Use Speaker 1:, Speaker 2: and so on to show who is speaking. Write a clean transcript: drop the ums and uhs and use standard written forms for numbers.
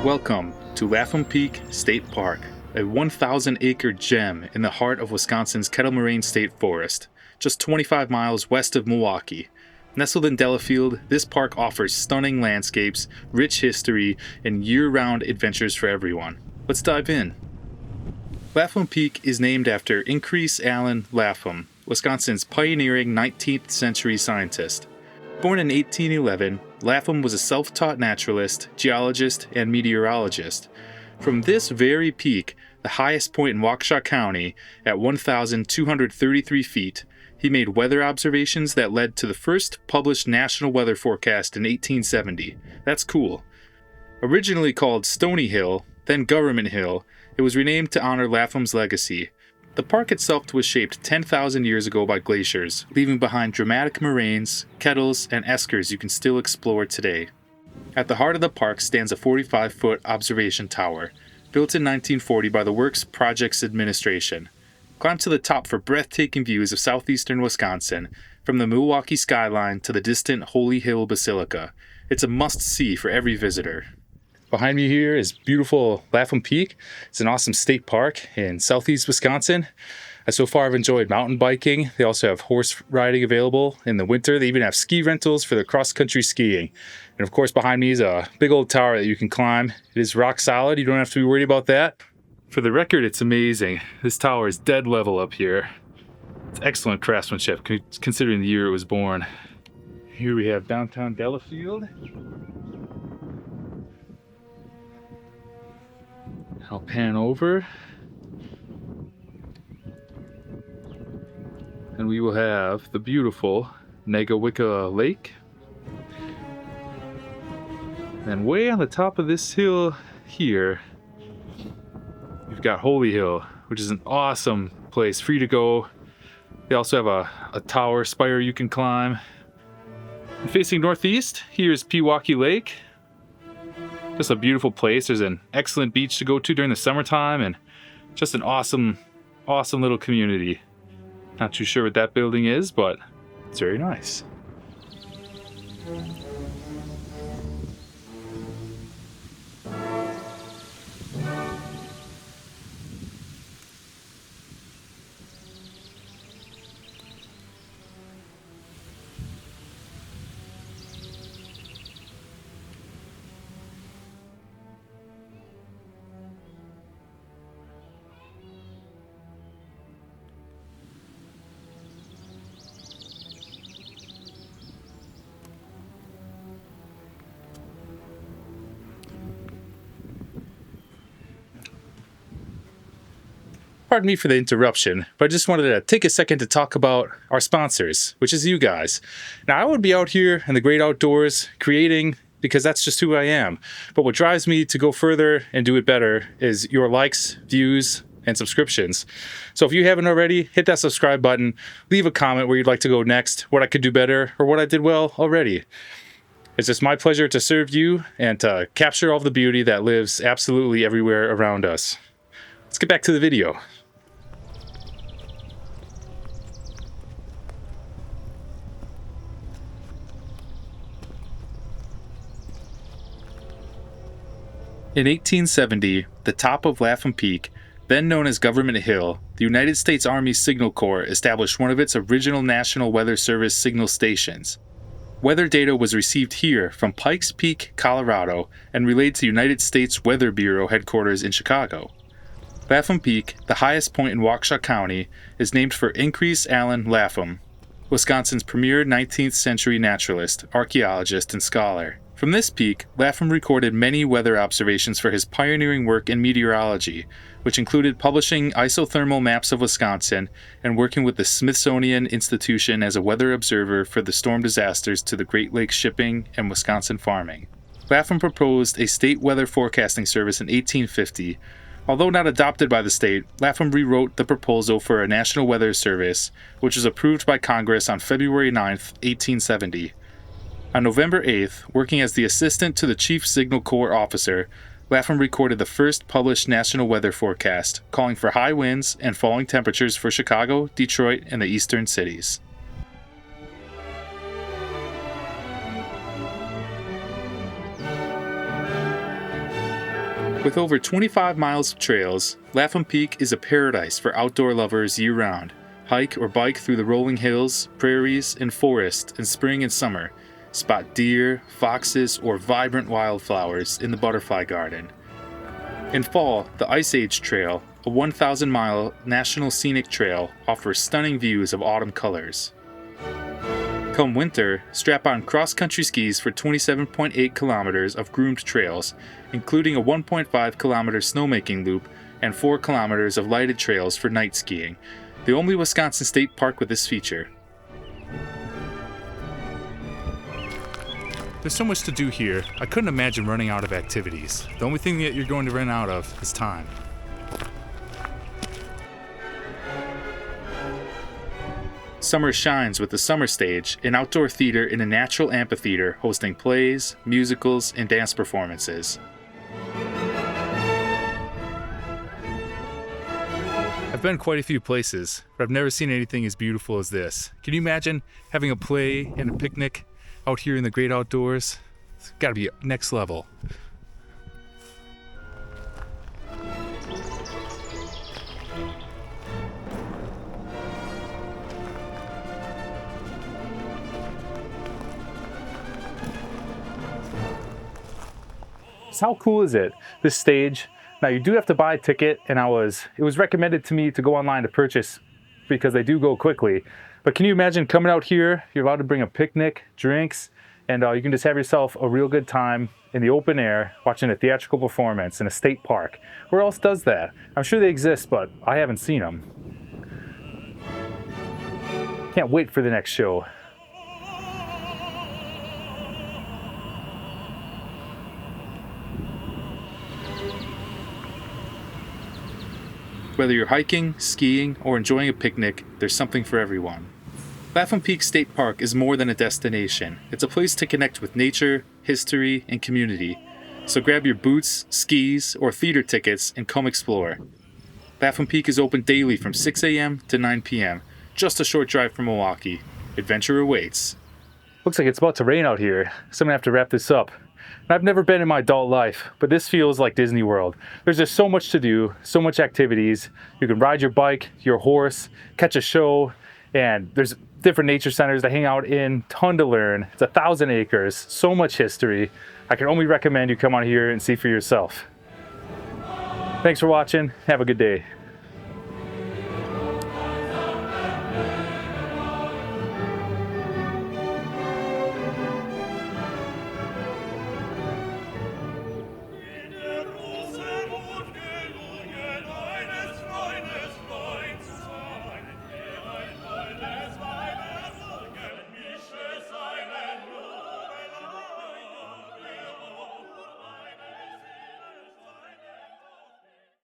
Speaker 1: Welcome to Lapham Peak State Park, a 1,000-acre gem in the heart of Wisconsin's Kettle Moraine State Forest, just 25 miles west of Milwaukee. Nestled in Delafield, this park offers stunning landscapes, rich history, and year-round adventures for everyone. Let's dive in. Lapham Peak is named after Increase Allen Lapham, Wisconsin's pioneering 19th century scientist. Born in 1811, Lapham was a self-taught naturalist, geologist, and meteorologist. From this very peak, the highest point in Waukesha County, at 1,233 feet, he made weather observations that led to the first published national weather forecast in 1870. That's cool. Originally called Stony Hill, then Government Hill, it was renamed to honor Lapham's legacy. The park itself was shaped 10,000 years ago by glaciers, leaving behind dramatic moraines, kettles, and eskers you can still explore today. At the heart of the park stands a 45-foot observation tower, built in 1940 by the Works Projects Administration. Climb to the top for breathtaking views of southeastern Wisconsin, from the Milwaukee skyline to the distant Holy Hill Basilica. It's a must-see for every visitor. Behind me here is beautiful Lapham Peak. It's an awesome state park in southeast Wisconsin. So far I've enjoyed mountain biking. They also have horse riding available in the winter. They even have ski rentals for the cross-country skiing. And of course behind me is a big old tower that you can climb. It is rock solid. You don't have to be worried about that. For the record, it's amazing. This tower is dead level up here. It's excellent craftsmanship considering the year it was born. Here we have downtown Delafield. I'll pan over, and we will have the beautiful Negawicka Lake. And way on the top of this hill here, we've got Holy Hill, which is an awesome place, free to go. They also have a tower spire you can climb. And facing northeast, here's Pewaukee Lake. Just a beautiful place. There's an excellent beach to go to during the summertime and just an awesome little community. Not too sure what that building is, but it's very nice. Pardon me for the interruption, but I just wanted to take a second to talk about our sponsors, which is you guys. Now, I would be out here in the great outdoors creating because that's just who I am. But what drives me to go further and do it better is your likes, views, and subscriptions. So if you haven't already, hit that subscribe button, leave a comment where you'd like to go next, what I could do better, or what I did well already. It's just my pleasure to serve you and to capture all the beauty that lives absolutely everywhere around us. Let's get back to the video. In 1870, the top of Lapham Peak, then known as Government Hill, the United States Army Signal Corps established one of its original National Weather Service signal stations. Weather data was received here from Pikes Peak, Colorado, and relayed to United States Weather Bureau headquarters in Chicago. Lapham Peak, the highest point in Waukesha County, is named for Increase Allen Lapham, Wisconsin's premier 19th century naturalist, archaeologist, and scholar. From this peak, Lapham recorded many weather observations for his pioneering work in meteorology, which included publishing isothermal maps of Wisconsin and working with the Smithsonian Institution as a weather observer for the storm disasters to the Great Lakes shipping and Wisconsin farming. Lapham proposed a state weather forecasting service in 1850. Although not adopted by the state, Lapham rewrote the proposal for a national weather service, which was approved by Congress on February 9, 1870. On November 8th, working as the assistant to the Chief Signal Corps officer, Lapham recorded the first published national weather forecast, calling for high winds and falling temperatures for Chicago, Detroit, and the eastern cities. With over 25 miles of trails, Lapham Peak is a paradise for outdoor lovers year-round. Hike or bike through the rolling hills, prairies, and forest in spring and summer. Spot deer, foxes, or vibrant wildflowers in the butterfly garden. In fall, the Ice Age Trail, a 1,000-mile national scenic trail, offers stunning views of autumn colors. Come winter, strap on cross-country skis for 27.8 kilometers of groomed trails, including a 1.5 kilometer snowmaking loop and 4 kilometers of lighted trails for night skiing, the only Wisconsin state park with this feature. There's so much to do here, I couldn't imagine running out of activities. The only thing that you're going to run out of is time. Summer shines with the Summer Stage, an outdoor theater in a natural amphitheater hosting plays, musicals, and dance performances. I've been quite a few places, but I've never seen anything as beautiful as this. Can you imagine having a play and a picnic out here in the great outdoors? It's gotta be next level. So how cool is it, this stage? Now you do have to buy a ticket, and it was recommended to me to go online to purchase because they do go quickly. But can you imagine coming out here, you're allowed to bring a picnic, drinks, and you can just have yourself a real good time in the open air watching a theatrical performance in a state park. Where else does that? I'm sure they exist, but I haven't seen them. Can't wait for the next show. Whether you're hiking, skiing, or enjoying a picnic, there's something for everyone. Lapham Peak State Park is more than a destination. It's a place to connect with nature, history, and community. So grab your boots, skis, or theater tickets and come explore. Lapham Peak is open daily from 6 a.m. to 9 p.m., just a short drive from Milwaukee. Adventure awaits. Looks like it's about to rain out here, so I'm gonna have to wrap this up. I've never been in my adult life, but this feels like Disney World. There's just so much to do, so much activities. You can ride your bike, your horse, catch a show, and there's different nature centers to hang out in, ton to learn. It's 1,000 acres, so much history. I can only recommend you come on here and see for yourself. Thanks for watching. Have a good day.